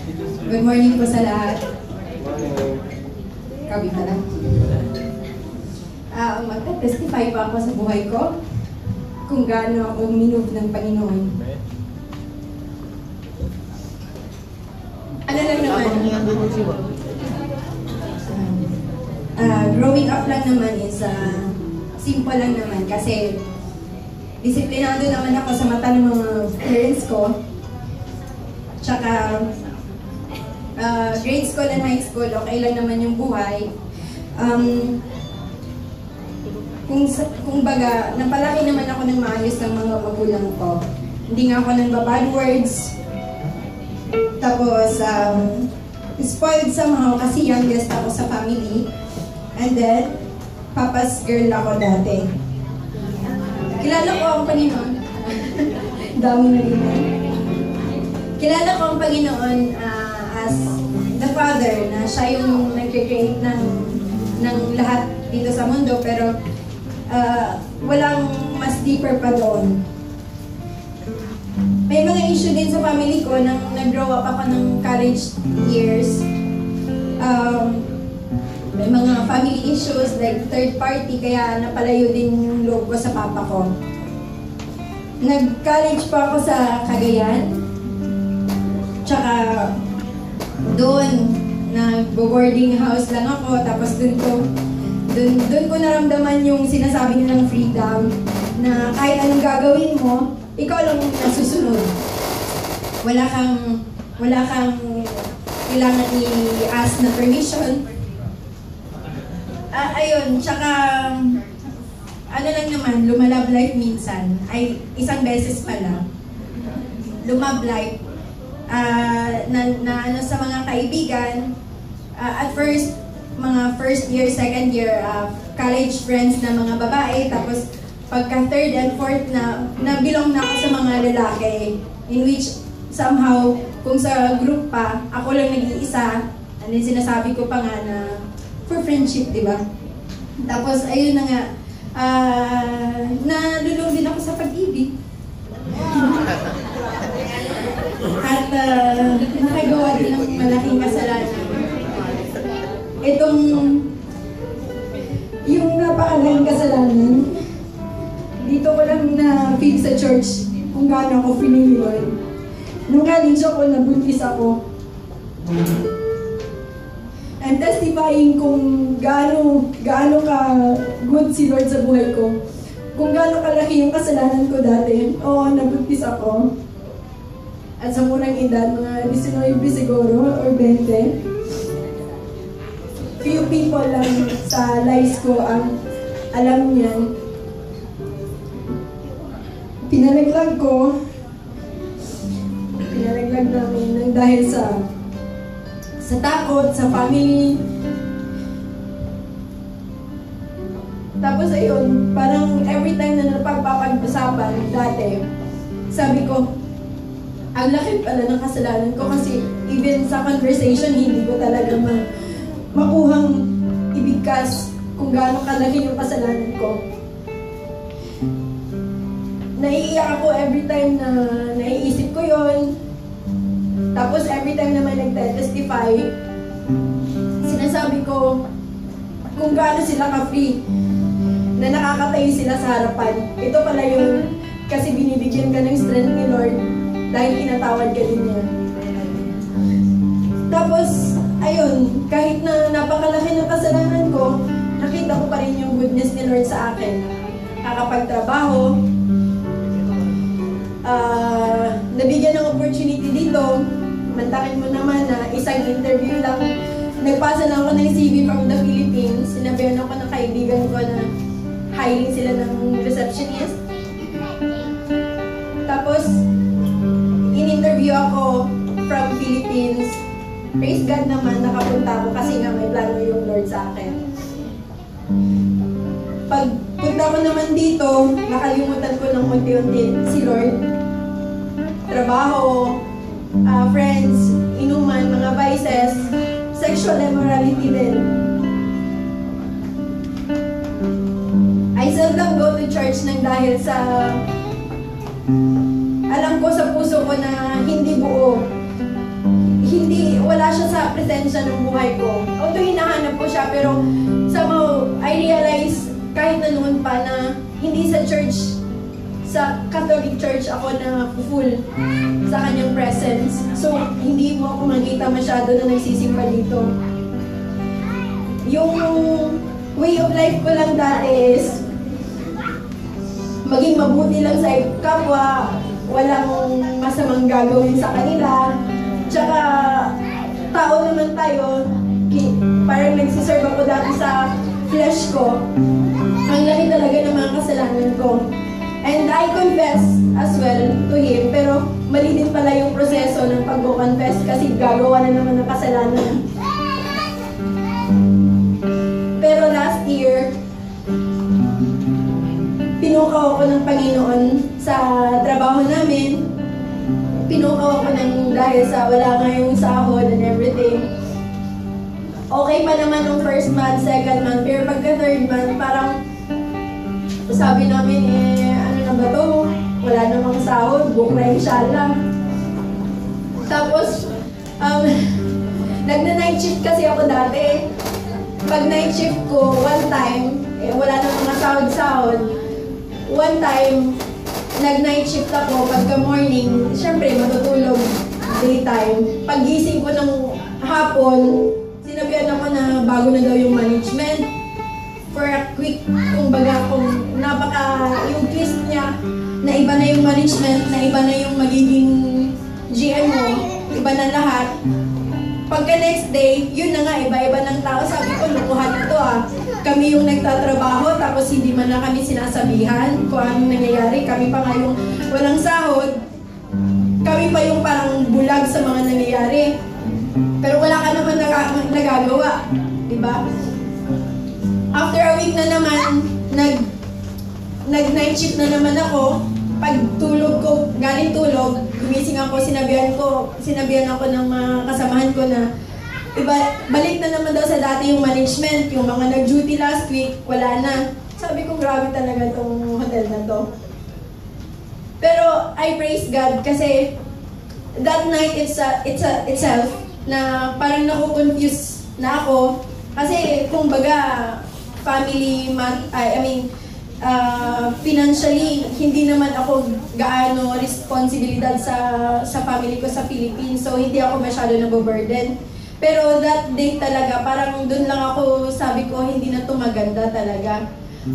Good morning po sa lahat. Kami pala. Magta-testify pa ako sa buhay ko kung gaano ako minove ng Panginoon. Ano lang naman, growing up lang naman is simple lang naman kasi disiplinado naman ako sa mata ng mga parents ko. Tsaka grade school and high school, okay lang naman yung buhay. Kung baga, napalaki naman ako ng maayos ng mga magulang ko. Hindi nga ako nang bad words. Tapos, spoiled somehow kasi youngest ako sa family. And then, papa's girl ako dati. Kilala ko ang Panginoon. Dami na rin. Kilala ko ang Panginoon as the Father, na siya yung nag-create ng lahat dito sa mundo, pero walang mas deeper pa doon. May mga issue din sa family ko nang nag-grow up ako ng college years. May mga family issues like third party, kaya napalayo din yung loob ko sa papa ko. Nag-college pa ako sa Cagayan. Tsaka doon, nag-boarding house lang ako, tapos doon ko naramdaman yung sinasabi nilang freedom, na kahit anong gagawin mo, ikaw lang nasusunod. Wala kang kailangan i-ask na permission. Ayun, tsaka ano lang naman, lumalab life minsan, ay isang beses pala. Lumab life. Na sa mga kaibigan, at first, mga first year, second year, college friends na mga babae, tapos pagka third and fourth na belong na ako sa mga lalaki, in which somehow, kung sa group pa, ako lang nag-iisa, ano yung sinasabi ko pa nga na for friendship, di ba? Tapos, ayun na nga, nalulong din ako sa pag-ibig. At nakagawa din ng malaking kasalanan. Itong yung napakalaking kasalanan, dito ko lang na-feel sa church kung gaano ako pinili. Nung college ako, nabuntis ako. I'm testifying kung gaano ka good si Lord sa buhay ko. Kung gaano kalaki yung kasalanan ko dati. Oo, nabuntis ako. At sa murang edad, mga 19 siguro, or 20. Few people lang sa lives ko ang alam niyan. Pinalaglag namin nang dahil sa takot, sa family. Tapos ayun, parang every time na napagpapag-usapan dati, sabi ko, ang laki pala ng kasalanan ko kasi even sa conversation, hindi ko talaga makuhang ibigkas kung gaano kalaki yung kasalanan ko. Naiiyak ako every time na naiisip ko yon. Tapos every time na may nagte-testify, sinasabi ko kung gaano sila ka-free, na nakakatayo sila sa harapan. Ito pala yung kasi binibigyan ka ng strength ni Lord dahil pinatawad ka din niya. Tapos, ayun, kahit na napakalaki ng kasalanan ko, nakita ko pa rin yung goodness ni Lord sa akin. Kakapagtrabaho, nabigyan ng opportunity dito. Mantakin mo naman na isang interview lang. Nagpasa na ako ng CV from the Philippines. Sinabihan ako ng kaibigan ko na hiring sila ng receptionist. Tapos, in-interview ako from Philippines. Praise God naman, nakapunta ako kasi nga may plano yung Lord sa akin. Pagpunta ko naman dito, nakalimutan ko ng unti-unti si Lord. Trabaho, friends, inuman, mga vices, sexual immorality din. I seldom go to church nang dahil sa alam ko sa puso ko na hindi buo. Hindi wala siya sa presensya ng buhay ko. Although hinahanap ko siya, pero somehow I realize kahit na noon pa na hindi sa church, sa Catholic Church ako na full sa kanyang presence. So, hindi mo ako makita masyado na nagsisimba dito. Yung way of life ko lang dati is maging mabuti lang sa kapwa, walang masamang gagawin sa kanila. Tsaka, tao naman tayo, parang nagsiserve ako dati sa flesh ko. Ang laki talaga ng mga kasalanan ko. And I confess as well to Him, pero mali din pala yung proseso ng pag-confess kasi gagawa na naman ng kasalanan. Pero last year, pinukaw ako ng Panginoon sa trabaho namin. Pinukaw ako ng dahil sa wala nga yung sahod and everything. Okay pa naman yung first month, second month, pero pagka third month, parang sabi namin ano na ba to? Wala namang sahod, bukray siya lang. Tapos, nagna-night shift kasi ako dati. Pag night shift ko, one time, wala namang sahod-sahod. One time, nag-night shift ako, pagka morning, syempre matutulog daytime. Pag-gising ko ng hapon, sinabihan ako na bago na daw yung management. For a quick, kumbaga, yung twist niya, na iba na yung management, na iba na yung magiging GM mo, iba na lahat. Pagka next day, yun na nga, iba-iba ng tao. Sabi ko, lukuhan ito Kami yung nagtatrabaho, tapos hindi man na kami sinasabihan kung anong nangyayari. Kami pa nga yung walang sahod. Kami pa yung parang bulag sa mga nangyayari. Pero wala ka naman nagagawa. Diba? After a week na naman, nag-night shift na naman ako. Pag tulog ko, galing tulog, gumising ako, sinabihan ako ng mga kasamahan ko na balik na naman daw sa dati yung management, yung mga nag-duty last week, wala na. Sabi ko, grabe talaga tong hotel na to. Pero I praise God kasi that night itself na parang naku-confuse na ako kasi kumbaga financially, hindi naman ako gaano responsibilidad sa family ko sa Philippines. So, hindi ako masyado nababurden. Pero that day talaga, parang dun lang ako, sabi ko, hindi na to maganda talaga.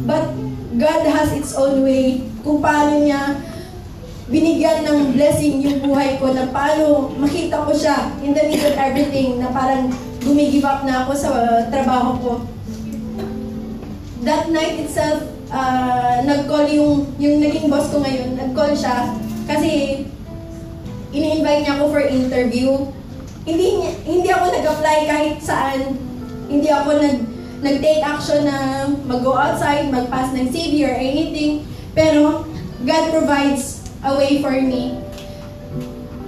But God has its own way kung paano niya binigyan ng blessing yung buhay ko, na paano makita ko siya in the middle of everything, na parang gumigive up na ako sa trabaho ko. That night itself, nag-call yung naging boss ko ngayon, nag-call siya kasi ini-invite niya ako for interview. Hindi ako nag-apply kahit saan. Hindi ako nag-take action na mag-go outside, mag-pass ng CV or anything. Pero God provides a way for me.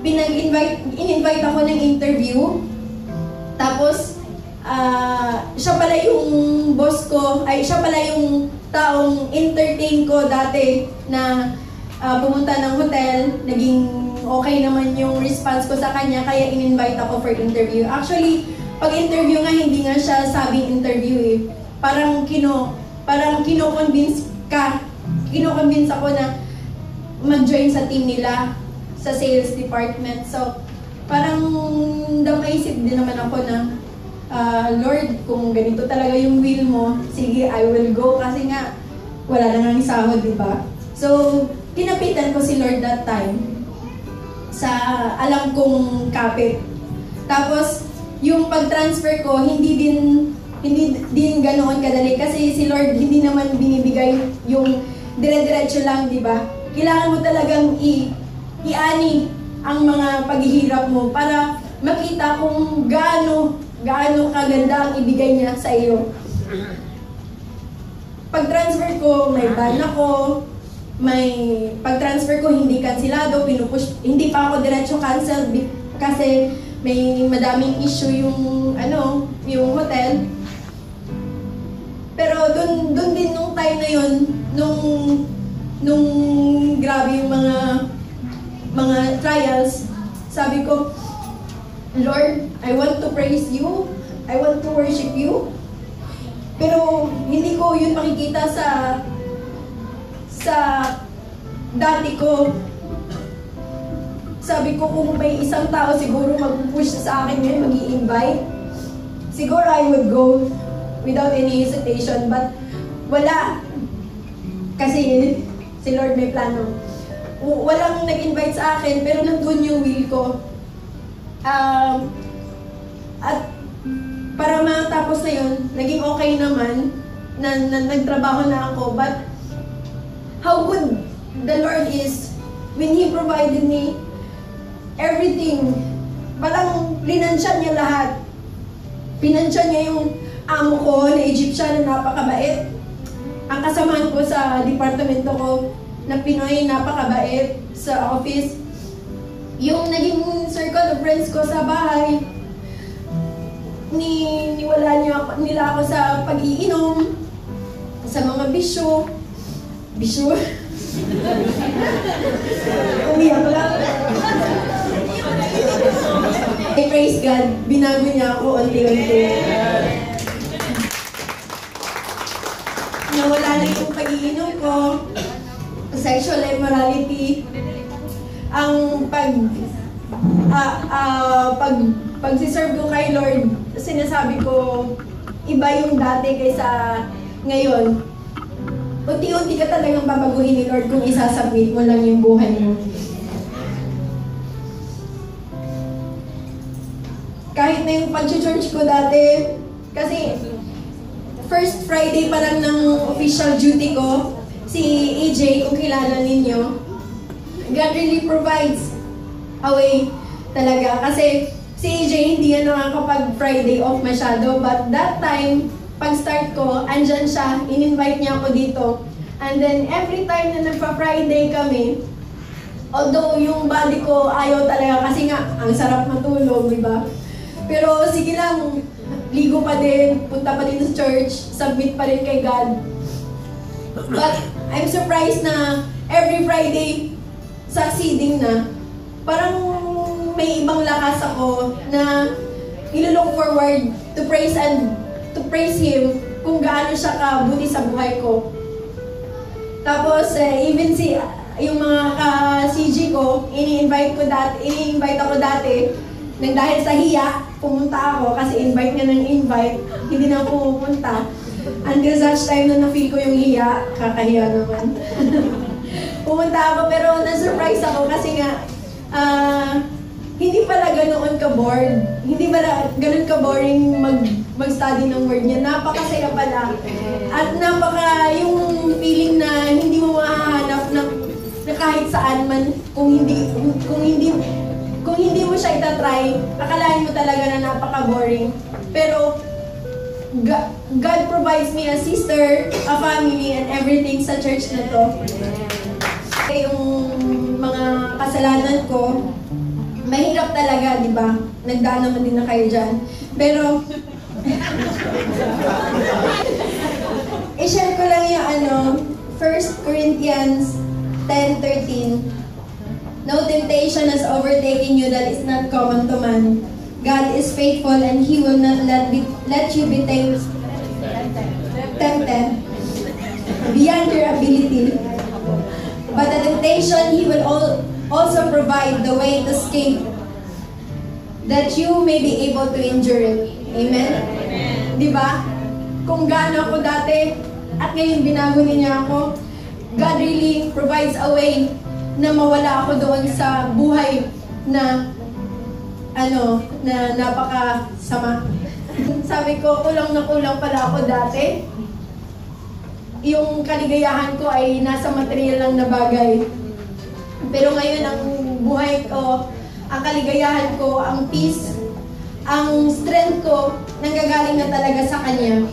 In-invite ako ng interview. Tapos, siya pala yung boss ko, siya pala yung taong entertain ko dati na pumunta ng hotel. Naging okay naman yung response ko sa kanya, kaya in-invite ako for interview. Actually, pag-interview nga, hindi nga siya sabing interview Parang kino-convince ako na mag-join sa team nila, sa sales department. So, parang maisip din naman ako na, Lord, kung ganito talaga yung will mo, sige, I will go kasi nga, wala na nga sahod, diba? So, tinapitan ko si Lord that time sa alam kong kapit. Tapos, yung pag-transfer ko, hindi din ganoon kadali kasi si Lord hindi naman binibigay yung dire-diretso lang, di ba? Kailangan mo talagang i-ani ang mga paghihirap mo para makita kung gaano kaganda ang ibigay niya sa iyo. Pag-transfer ko, may ban ako, pag-transfer ko hindi kansilado, pinupush, hindi pa ako diretso cancel kasi may madaming issue yung hotel. Pero dun din nung time na yun, nung grabe yung mga trials, sabi ko, Lord, I want to praise you. I want to worship you. Pero hindi ko yun makikita sa dati ko. Sabi ko, kung may isang tao siguro mag-push sa akin ngayon, mag-i-invite, siguro I would go without any hesitation. But wala. Kasi si Lord may plano. Walang nag-invite sa akin, pero nandun yung will ko. At para matapos na yun, naging okay naman, na nagtrabaho na ako. But how good the Lord is when He provided me everything. Parang linansya niya lahat. Pinansya niya yung amo ko na Egyptian na napakabait. Ang kasamahan ko sa departamento ko na Pinoy, napakabait sa office. Yung naging circle of friends ko sa bahay, niwala nila ako sa pag-iinom, sa mga bisyo. Umiyak lang. Praise God, binago niya ako unti-unti. Nawala na yung pag-iinom ko, sexual immorality, ang pag-serve ko kay Lord, sinasabi ko, iba yung dati kaysa ngayon. Unti-unti ka talagang babaguhin ni Lord kung isasubmit mo lang yung buhay mo. Kahit na yung pag-church ko dati, kasi first Friday pa lang ng official duty ko, si AJ, kung kilala ninyo, God really provides a way talaga. Kasi si AJ hindi yan nakakapag Friday off masyado, but that time, pag start ko, andyan siya, in-invite niya ako dito. And then every time na nagpa-Friday kami, although yung body ko ayaw talaga kasi nga, ang sarap matulog, di ba? Pero sige lang, ligo pa din, punta pa din sa church, submit pa rin kay God. But I'm surprised na every Friday, succeeding na, parang may ibang lakas ako na ilo-look forward to praise Him kung gaano siya kabuti sa buhay ko. Tapos, even yung mga ka-CG ko, ini-invite ako dati, nang dahil sa hiya, pumunta ako kasi invite nga ng invite, hindi na ako pumunta. Until such time na na-feel ko yung hiya, kakahiya naman. Pumunta ako pero na-surprise ako kasi nga, hindi pala ganoon ka-bored. Hindi pala ganoon ka-boring mag-study ng word niya. Napakasaya pala. At yung feeling na hindi mo mahahanap na kahit saan man, kung hindi mo siya itatry, akalain mo talaga na napaka-boring. Pero God provides me a sister, a family, and everything sa church na to. Yung mga kasalanan ko, mahirap talaga, di ba? Nagdaan naman din na kayo dyan. Pero, i-share ko lang yung 1 Corinthians 10:13. No temptation has overtaken you that is not common to man. God is faithful and He will not let you be tempted beyond your ability. But the temptation He will also provide the way to escape, that you may be able to endure it. Amen? Diba? Kung gaano ako dati, at ngayon binago niya ako, God really provides a way na mawala ako doon sa buhay na napakasama. Sabi ko, kulang na kulang pala ako dati. Yung kaligayahan ko ay nasa material lang na bagay. Pero ngayon ang buhay ko, ang kaligayahan ko, ang peace, ang strength ko, nanggagaling na talaga sa Kanya.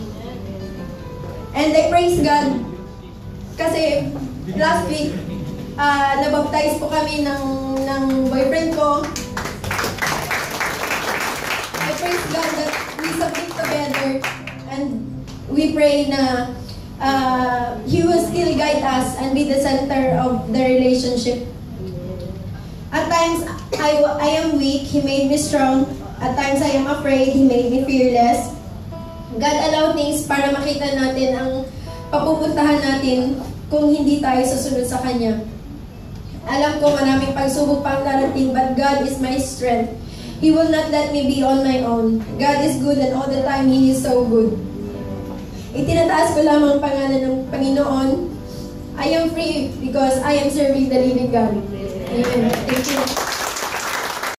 And I praise God kasi last week, nabaptize po kami ng boyfriend ko. I praise God that we submit together and we pray na He will still guide us and be the center of the relationship. At times, I am weak. He made me strong. At times I am afraid. He made me fearless. God allowed things para makita natin ang papupuntahan natin kung hindi tayo susunod sa Kanya. Alam ko maraming pagsubok pang darating, but God is my strength. He will not let me be on my own. God is good and all the time He is so good. Itinataas ko lamang ang pangalan ng Panginoon. I am free because I am serving the living God. Amen. Thank you.